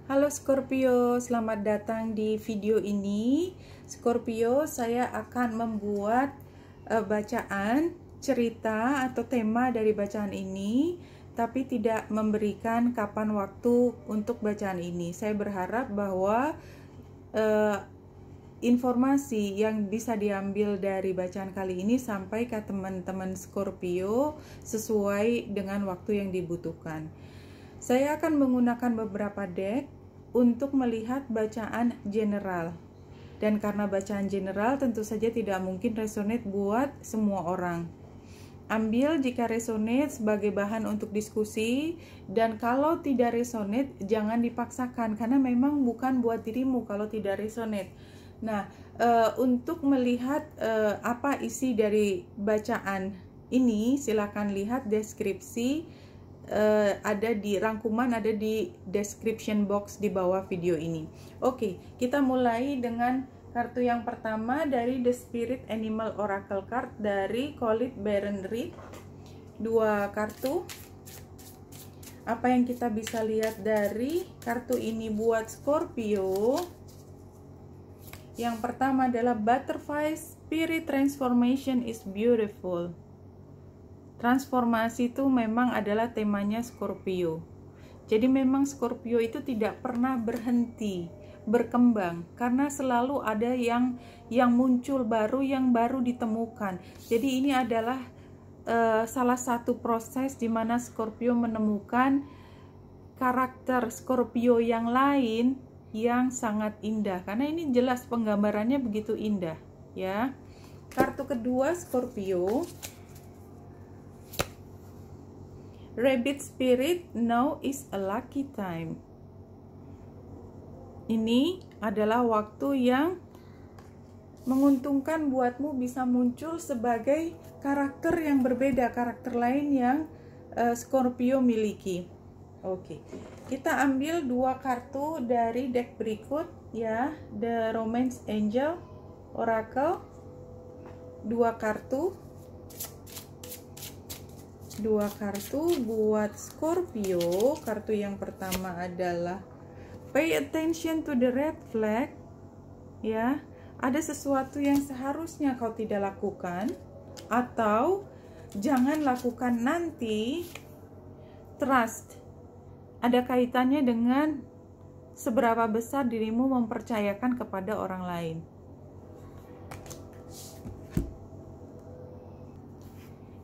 Halo Scorpio, selamat datang di video ini. Scorpio, saya akan membuat bacaan, cerita atau tema dari bacaan ini, tapi tidak memberikan kapan waktu untuk bacaan ini. Saya berharap bahwa informasi yang bisa diambil dari bacaan kali ini sampai ke teman-teman Scorpio sesuai dengan waktu yang dibutuhkan. Saya akan menggunakan beberapa deck untuk melihat bacaan general. Dan karena bacaan general tentu saja tidak mungkin resonate buat semua orang. Ambil jika resonate sebagai bahan untuk diskusi, dan kalau tidak resonate jangan dipaksakan karena memang bukan buat dirimu kalau tidak resonate. Nah, untuk melihat apa isi dari bacaan ini, silakan lihat deskripsi. Ada di rangkuman, ada di description box di bawah video ini. Oke, kita mulai dengan kartu yang pertama dari The Spirit Animal Oracle Card dari Khalid Baron-Reid. Dua kartu. Apa yang kita bisa lihat dari kartu ini buat Scorpio? Yang pertama adalah Butterfly Spirit Transformation is Beautiful. Transformasi itu memang adalah temanya Scorpio. Jadi memang Scorpio itu tidak pernah berhenti berkembang karena selalu ada yang muncul baru, yang baru ditemukan. Jadi ini adalah salah satu proses di mana Scorpio menemukan karakter Scorpio yang lain yang sangat indah. Karena ini jelas penggambarannya begitu indah, ya. Kartu kedua Scorpio, Rabbit Spirit, now is a lucky time. Ini adalah waktu yang menguntungkan buatmu bisa muncul sebagai karakter yang berbeda, karakter lain yang Scorpio miliki. Oke, kita ambil dua kartu dari deck berikut, ya. The Romance Angel Oracle. Dua kartu buat Scorpio. Kartu yang pertama adalah Pay attention to the red flag, ya. Ada sesuatu yang seharusnya kau tidak lakukan atau jangan lakukan nanti. Trust, ada kaitannya dengan seberapa besar dirimu mempercayakan kepada orang lain.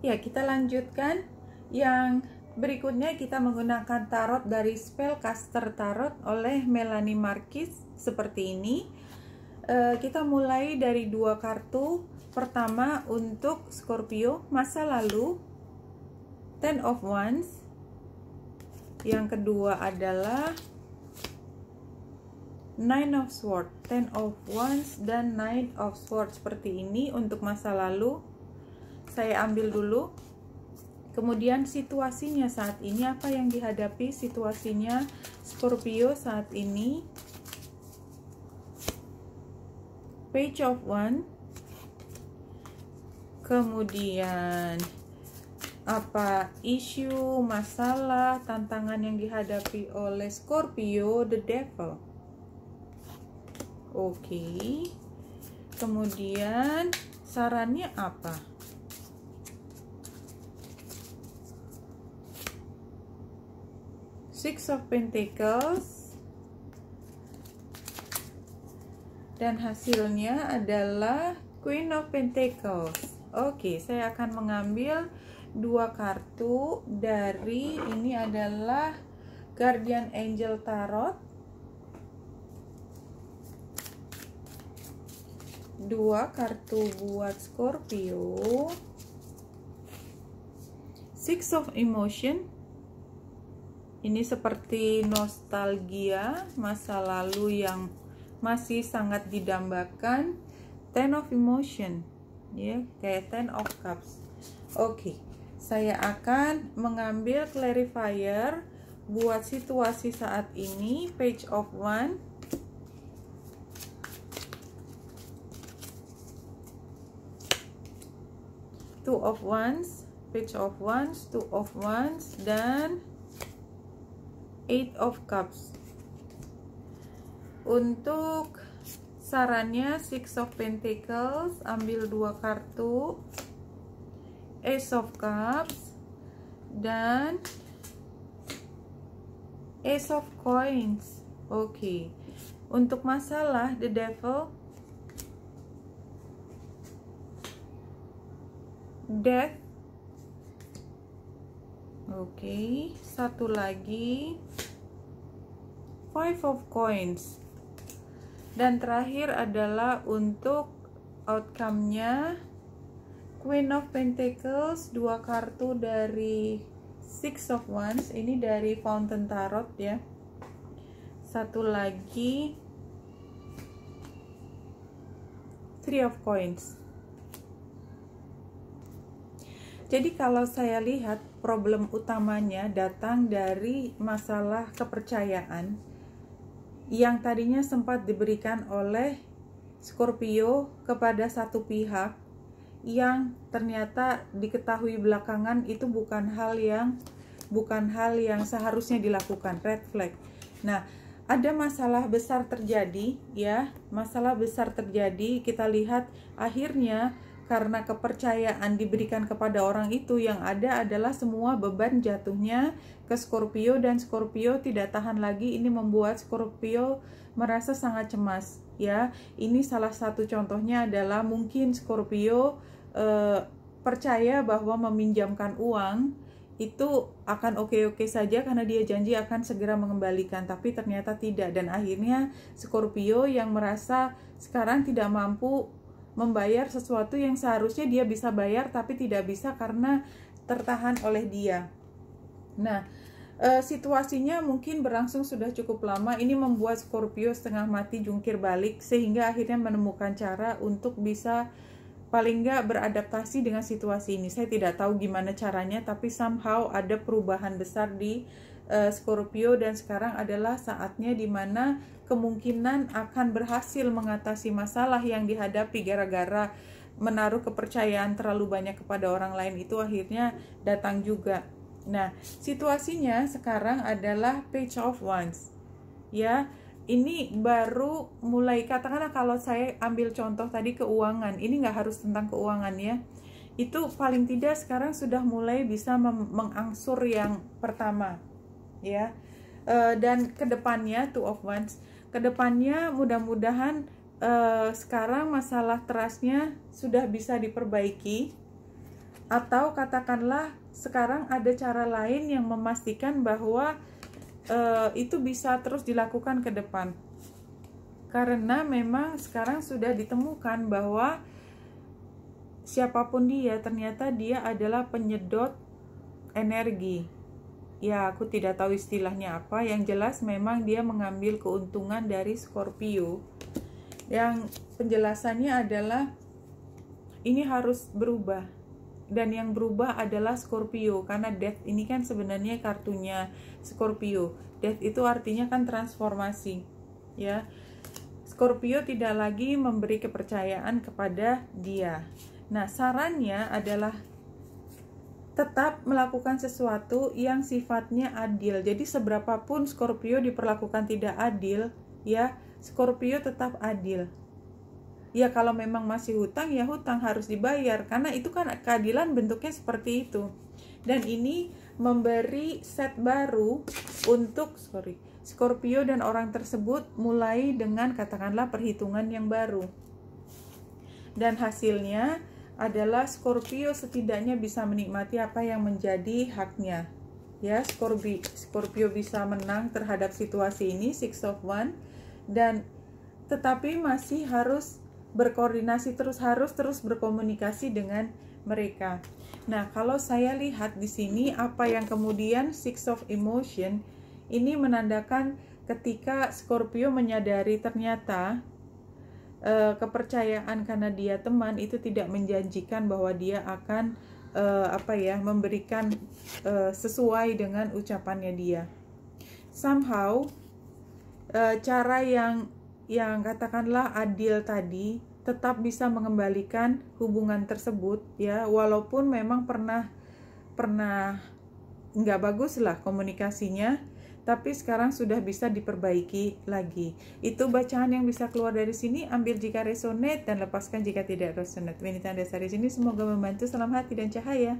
Ya, kita lanjutkan. Yang berikutnya kita menggunakan tarot dari Spellcaster Tarot oleh Melanie Marquis seperti ini. Kita mulai dari dua kartu. Pertama untuk Scorpio, masa lalu, Ten of Wands. Yang kedua adalah Nine of Swords. Ten of Wands dan Nine of Swords seperti ini untuk masa lalu. Saya ambil dulu. Kemudian situasinya saat ini, apa yang dihadapi situasinya Scorpio saat ini. Page of Wands. Kemudian apa isu, masalah, tantangan yang dihadapi oleh Scorpio, the Devil. Oke. Kemudian sarannya apa? Six of Pentacles. Dan hasilnya adalah Queen of Pentacles. Oke, saya akan mengambil dua kartu dari ini adalah Guardian Angel Tarot. Dua kartu buat Scorpio. Six of Emotion. Ini seperti nostalgia masa lalu yang masih sangat didambakan. Ten of Emotion, ya, kayak Ten of Cups. Oke, saya akan mengambil clarifier buat situasi saat ini. Page of Wands, Two of Wands, Page of Wands, Two of Wands, dan Eight of Cups. Untuk sarannya Six of Pentacles, ambil 2 kartu, Ace of Cups dan Ace of Coins. Oke. Untuk masalah The Devil, Death. Oke, satu lagi Five of Coins. Dan terakhir adalah untuk outcome-nya Queen of Pentacles, 2 kartu dari Six of Wands, ini dari Fountain Tarot ya. Satu lagi Three of Coins. Jadi kalau saya lihat problem utamanya datang dari masalah kepercayaan yang tadinya sempat diberikan oleh Scorpio kepada satu pihak yang ternyata diketahui belakangan itu bukan hal yang seharusnya dilakukan, red flag. Nah, ada masalah besar terjadi ya, masalah besar terjadi, kita lihat akhirnya karena kepercayaan diberikan kepada orang itu, yang ada adalah semua beban jatuhnya ke Scorpio dan Scorpio tidak tahan lagi. Ini membuat Scorpio merasa sangat cemas ya. Ini salah satu contohnya adalah mungkin Scorpio percaya bahwa meminjamkan uang itu akan oke-oke saja karena dia janji akan segera mengembalikan, tapi ternyata tidak, dan akhirnya Scorpio yang merasa sekarang tidak mampu membayar sesuatu yang seharusnya dia bisa bayar tapi tidak bisa karena tertahan oleh dia. Nah, situasinya mungkin berlangsung sudah cukup lama. Ini membuat Scorpio setengah mati jungkir balik sehingga akhirnya menemukan cara untuk bisa paling nggak beradaptasi dengan situasi ini. Saya tidak tahu gimana caranya, tapi somehow ada perubahan besar di Scorpio dan sekarang adalah saatnya dimana kemungkinan akan berhasil mengatasi masalah yang dihadapi gara-gara menaruh kepercayaan terlalu banyak kepada orang lain itu akhirnya datang juga. Nah, situasinya sekarang adalah Page of Wands ya. Ini baru mulai, katakanlah kalau saya ambil contoh tadi keuangan, ini nggak harus tentang keuangan ya, itu paling tidak sekarang sudah mulai bisa mengangsur yang pertama ya. Dan kedepannya Two of Wands, kedepannya mudah-mudahan sekarang masalah trustnya sudah bisa diperbaiki, atau katakanlah sekarang ada cara lain yang memastikan bahwa itu bisa terus dilakukan ke depan, karena memang sekarang sudah ditemukan bahwa siapapun dia ternyata dia adalah penyedot energi ya. Aku tidak tahu istilahnya apa, yang jelas memang dia mengambil keuntungan dari Scorpio, yang penjelasannya adalah ini harus berubah, dan yang berubah adalah Scorpio karena Death ini kan sebenarnya kartunya Scorpio. Death itu artinya kan transformasi ya. Scorpio tidak lagi memberi kepercayaan kepada dia. Nah, sarannya adalah tetap melakukan sesuatu yang sifatnya adil. Jadi seberapapun Scorpio diperlakukan tidak adil ya, Scorpio tetap adil. Ya kalau memang masih hutang ya hutang harus dibayar, karena itu kan keadilan bentuknya seperti itu. Dan ini memberi set baru untuk Scorpio dan orang tersebut mulai dengan katakanlah perhitungan yang baru. Dan hasilnya adalah Scorpio setidaknya bisa menikmati apa yang menjadi haknya. Ya, Scorpio bisa menang terhadap situasi ini, Six of Wands, dan tetapi masih harus berkoordinasi terus, harus terus berkomunikasi dengan mereka. Nah, kalau saya lihat di sini apa yang kemudian Six of Emotion ini menandakan ketika Scorpio menyadari ternyata kepercayaan karena dia teman itu tidak menjanjikan bahwa dia akan memberikan sesuai dengan ucapannya dia. Somehow cara yang katakanlah adil tadi tetap bisa mengembalikan hubungan tersebut ya, walaupun memang pernah nggak bagus lah komunikasinya, tapi sekarang sudah bisa diperbaiki lagi. Itu bacaan yang bisa keluar dari sini. Ambil jika resonate dan lepaskan jika tidak resonate. Winita Andasari sini semoga membantu. Salam hati dan cahaya.